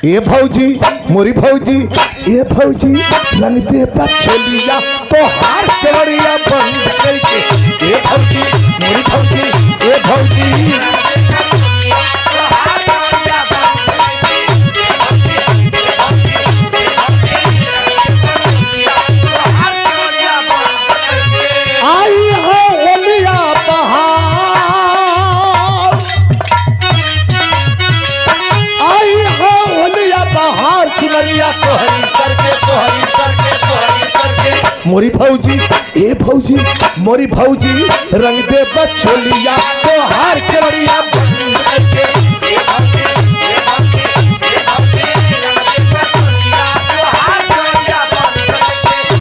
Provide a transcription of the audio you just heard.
ए भौजी मोरी भौजी ए भौजी रंग दे बचलिया तो हार केवड़िया बंद करके ए भौजी मोरी भौजी ए भौजी मोरी भौजी ए भौजी मोरी भौजी रंग दे बचोलिया तो हार केवड़िया बंद करके